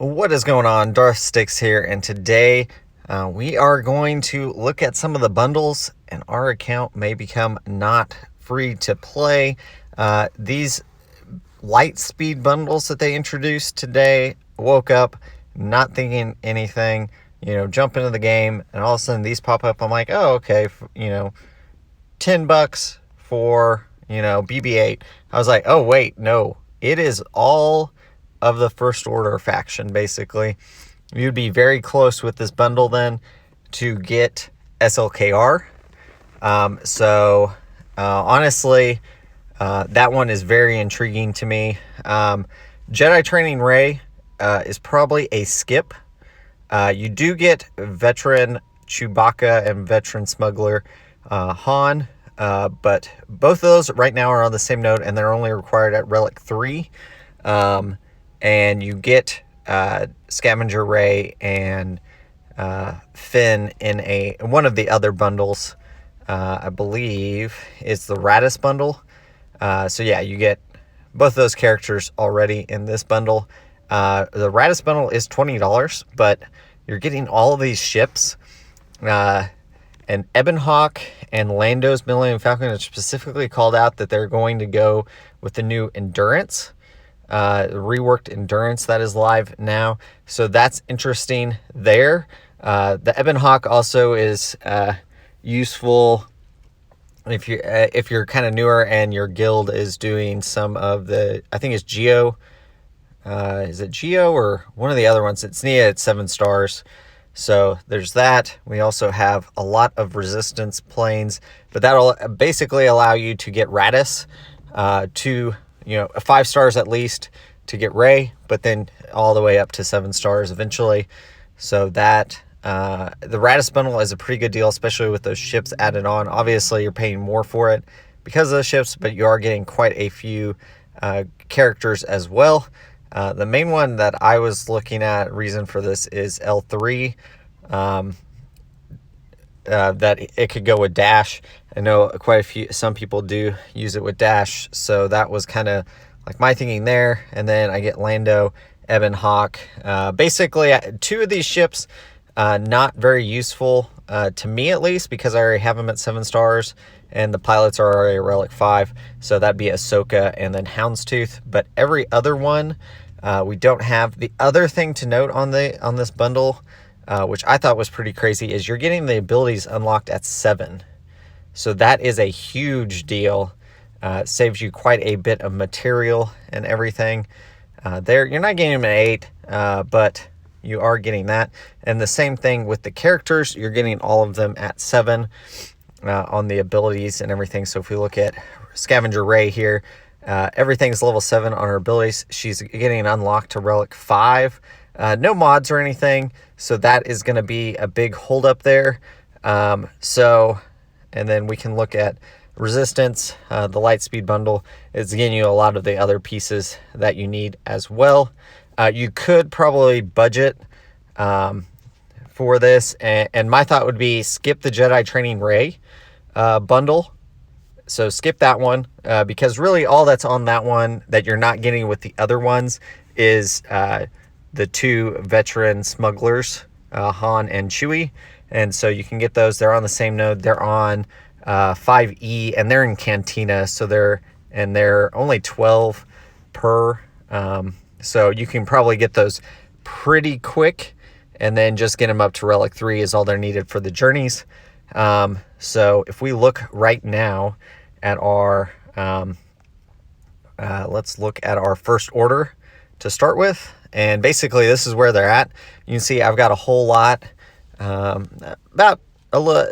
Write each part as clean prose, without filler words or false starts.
What is going on? Darth Sticks here, and today we are going to look at some of the bundles, and our account may become not free to play. These Lightspeed bundles that they introduced today, woke up not thinking anything, jump into the game, and all of a sudden these pop up. I'm like, oh, okay, $10 for, BB-8. I was like, oh, wait, no, it is all of the First Order faction, basically. You'd be very close with this bundle then to get SLKR. Honestly, that one is very intriguing to me. Jedi Training Rey is probably a skip. You do get Veteran Chewbacca and Veteran Smuggler Han, but both of those right now are on the same node, and they're only required at Relic 3. And you get Scavenger Rey and Finn in one of the other bundles. I believe it's the Radis bundle. So yeah, you get both of those characters already in this bundle. The Radis bundle is $20, but you're getting all of these ships. And Ebon Hawk and Lando's Millennium Falcon have specifically called out that they're going to go with the new Endurance. Reworked Endurance that is live now, so that's interesting there. The Ebon Hawk also is useful if you're kind of newer and your guild is doing some of the, I think it's Geo. Is it Geo or one of the other ones? It's needed at 7 stars. So there's that. We also have a lot of resistance planes, but that'll basically allow you to get Radis to 5 stars at least to get Rey, but then all the way up to 7 stars eventually. So that the Radis bundle is a pretty good deal, especially with those ships added on. Obviously, you're paying more for it because of the ships, but you are getting quite a few characters as well. The main one that I was looking at, reason for this, is L3. That it could go with Dash. I know some people do use it with Dash, so that was kind of like my thinking there. And then I get Lando, Ebon Hawk. Basically, 2 of these ships, not very useful to me at least, because I already have them at 7 stars, and the pilots are already Relic 5, so that'd be Ahsoka and then Houndstooth. But every other one, we don't have. The other thing to note on this bundle, which I thought was pretty crazy, is you're getting the abilities unlocked at 7. So that is a huge deal. Saves you quite a bit of material and everything. There, you're not getting them at 8, but you are getting that. And the same thing with the characters, you're getting all of them at 7 on the abilities and everything. So if we look at Scavenger Rey here, everything's level 7 on her abilities. She's getting unlocked to Relic 5. No mods or anything, so that is going to be a big holdup there. And then we can look at Resistance. The Lightspeed bundle is getting you a lot of the other pieces that you need as well. You could probably budget for this, and my thought would be skip the Jedi Training Rey bundle. So skip that one, because really all that's on that one that you're not getting with the other ones is the 2 veteran smugglers, Han and Chewie. And so you can get those. They're on the same node. They're on 5E, and they're in Cantina. So they're only 12 per. So you can probably get those pretty quick, and then just get them up to Relic 3 is all they're needed for the journeys. So if we look right now at our, let's look at our First Order to start with. And basically this is where they're at. You can see I've got a whole lot, about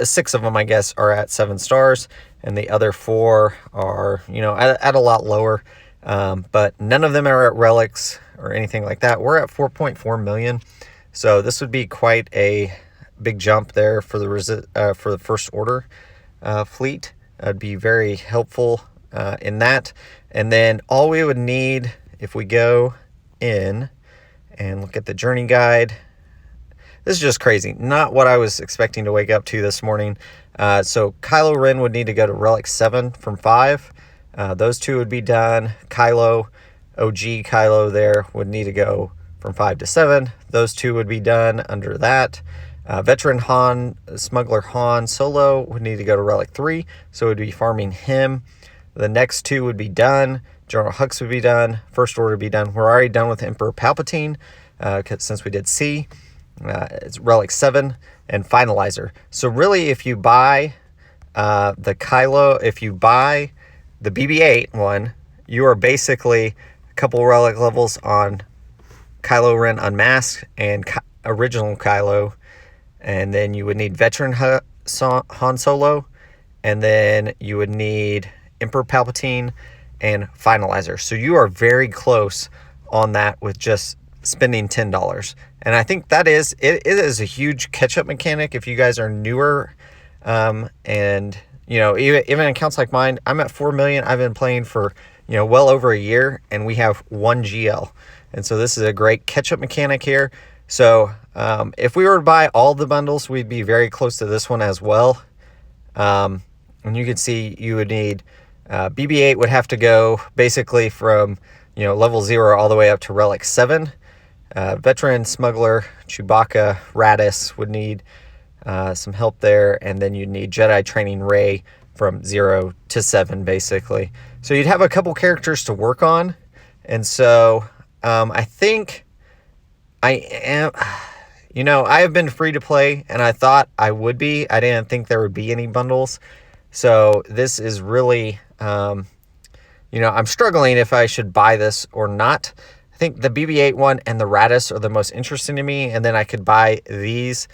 6 of them, I guess, are at 7 stars, and the other 4 are, at a lot lower. But none of them are at relics or anything like that. We're at 4.4 million. So this would be quite a big jump there for the First Order fleet. That'd be very helpful in that. And then all we would need, if we go in and look at the journey guide, this is just crazy. Not what I was expecting to wake up to this morning. So Kylo Ren would need to go to Relic 7 from 5. Those 2 would be done. OG Kylo there would need to go from 5 to 7. Those 2 would be done under that. Veteran Han, Smuggler Han Solo would need to go to Relic 3, so it would be farming him. The next 2 would be done. General Hux would be done. First Order would be done. We're already done with Emperor Palpatine, since we did C. It's Relic 7 and Finalizer. So really, if you buy the Kylo, if you buy the BB-8 one, you are basically a couple relic levels on Kylo Ren Unmasked and original Kylo, and then you would need Veteran Han Solo, and then you would need Emperor Palpatine and Finalizer. So you are very close on that with just spending $10. And I think that it is a huge catch-up mechanic if you guys are newer. And, you know, even accounts like mine, I'm at 4 million. I've been playing for, you know, well over a year, and we have 1 GL. And so this is a great catch-up mechanic here. So if we were to buy all the bundles, we'd be very close to this one as well. And you can see you would need BB-8 would have to go basically from, you know, level 0 all the way up to Relic 7. Veteran, Smuggler, Chewbacca, Radis would need some help there. And then you'd need Jedi Training Rey from 0 to 7, basically. So you'd have a couple characters to work on. And so I think I am, you know, I have been free to play, and I thought I would be. I didn't think there would be any bundles. So this is really, you know, I'm struggling if I should buy this or not. I think the BB-8 one and the Radis are the most interesting to me, and then I could buy these.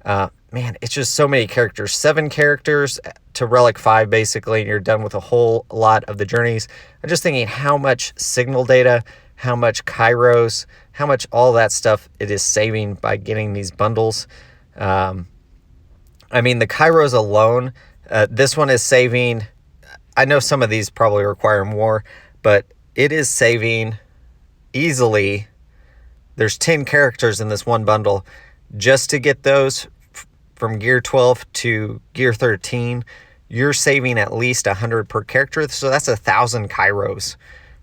Man, it's just so many characters. 7 characters to Relic 5, basically, and you're done with a whole lot of the journeys. I'm just thinking how much signal data, how much Kairos, how much all that stuff it is saving by getting these bundles. I mean, the Kairos alone, this one is saving. I know some of these probably require more, but it is saving easily. There's 10 characters in this one bundle. Just to get those from gear 12 to gear 13, you're saving at least 100 per character. So that's 1,000 Kairos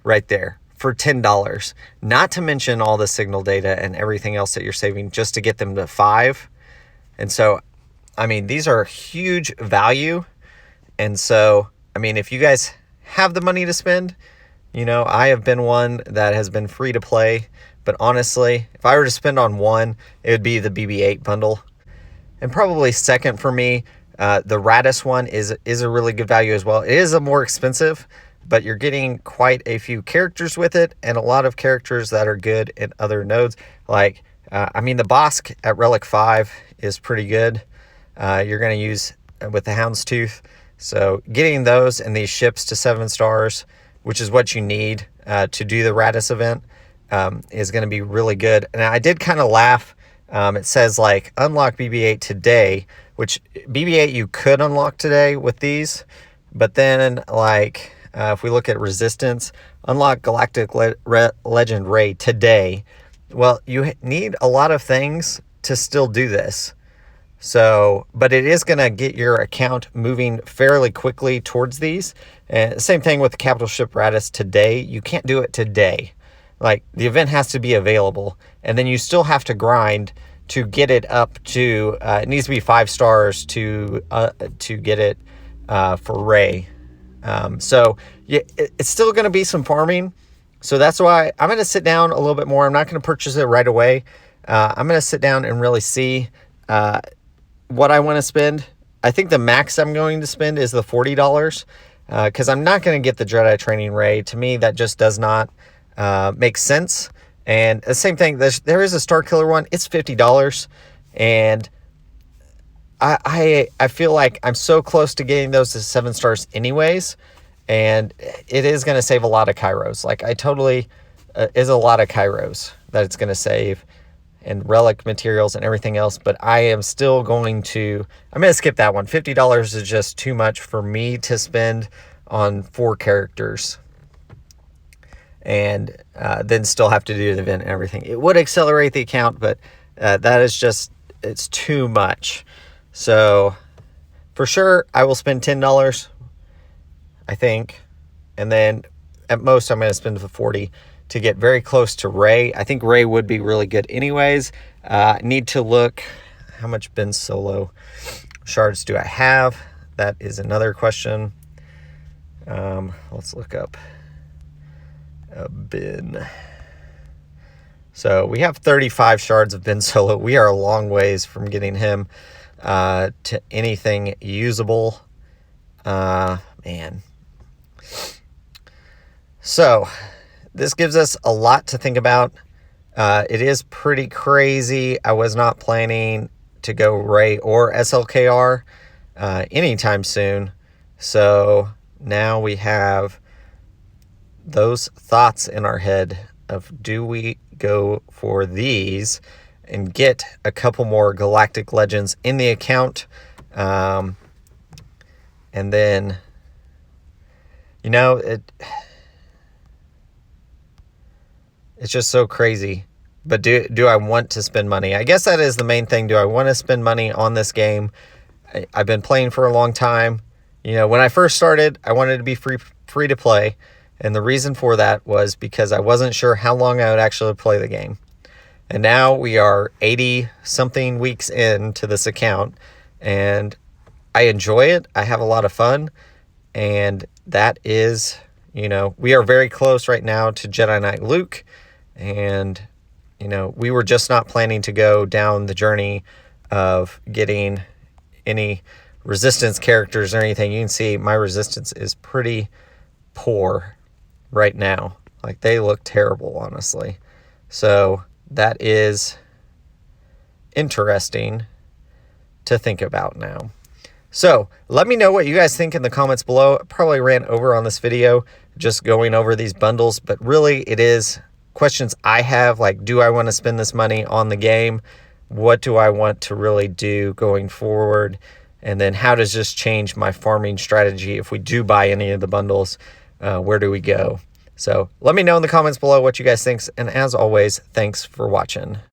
right there for $10. Not to mention all the signal data and everything else that you're saving just to get them to 5. And so, I mean, these are huge value. And so, I mean, if you guys have the money to spend, you know, I have been one that has been free to play. But honestly, if I were to spend on one, it would be the BB-8 bundle. And probably second for me, the Radis one is a really good value as well. It is a more expensive, but you're getting quite a few characters with it, and a lot of characters that are good in other nodes. Like, I mean, the Bosk at Relic 5 is pretty good. You're going to use with the Houndstooth. So getting those and these ships to 7 stars, which is what you need to do the Radis event, is going to be really good. And I did kind of laugh. It says like unlock BB-8 today, which BB-8 you could unlock today with these. But then like if we look at resistance, unlock Galactic Legend Rey today. Well, you need a lot of things to still do this. So, but it is going to get your account moving fairly quickly towards these. And same thing with the Capital Ship Radis today. You can't do it today. Like, the event has to be available, and then you still have to grind to get it up to, it needs to be 5 stars to get it for Rey. So yeah, it's still going to be some farming. So that's why I'm going to sit down a little bit more. I'm not going to purchase it right away. I'm going to sit down and really see what I want to spend. I think the max I'm going to spend is the $40 because I'm not going to get the Jedi Training Rey. To me, that just does not make sense. And the same thing, there is a Star Killer one. It's $50, and I feel like I'm so close to getting those to 7 stars anyways, and it is going to save a lot of Kairos. Like, I totally is a lot of Kairos that it's going to save, and relic materials and everything else. But I am still going to, I'm going to skip that one. $50 is just too much for me to spend on 4 characters. And then still have to do the event and everything. It would accelerate the account, but that is just, it's too much. So for sure, I will spend $10, I think. And then at most, I'm going to spend the 40. to get very close to Ray. I think Ray would be really good anyways. Need to look, how much Ben Solo shards do I have? That is another question. Let's look up Ben. So we have 35 shards of Ben Solo. We are a long ways from getting him to anything usable. Man. So this gives us a lot to think about. It is pretty crazy. I was not planning to go Ray or SLKR anytime soon. So now we have those thoughts in our head of, do we go for these and get a couple more Galactic Legends in the account? And then, you know, it's just so crazy. But do I want to spend money? I guess that is the main thing. Do I want to spend money on this game? I've been playing for a long time. You know, when I first started, I wanted to be free to play. And the reason for that was because I wasn't sure how long I would actually play the game. And now we are 80-something weeks into this account. And I enjoy it. I have a lot of fun. And that is, you know, we are very close right now to Jedi Knight Luke. And, you know, we were just not planning to go down the journey of getting any resistance characters or anything. You can see my resistance is pretty poor right now. Like, they look terrible, honestly. So that is interesting to think about now. So let me know what you guys think in the comments below. I probably ran over on this video just going over these bundles, but really it is questions I have, like, do I want to spend this money on the game? What do I want to really do going forward? And then how does this change my farming strategy if we do buy any of the bundles? Where do we go? So let me know in the comments below what you guys think. And as always, thanks for watching.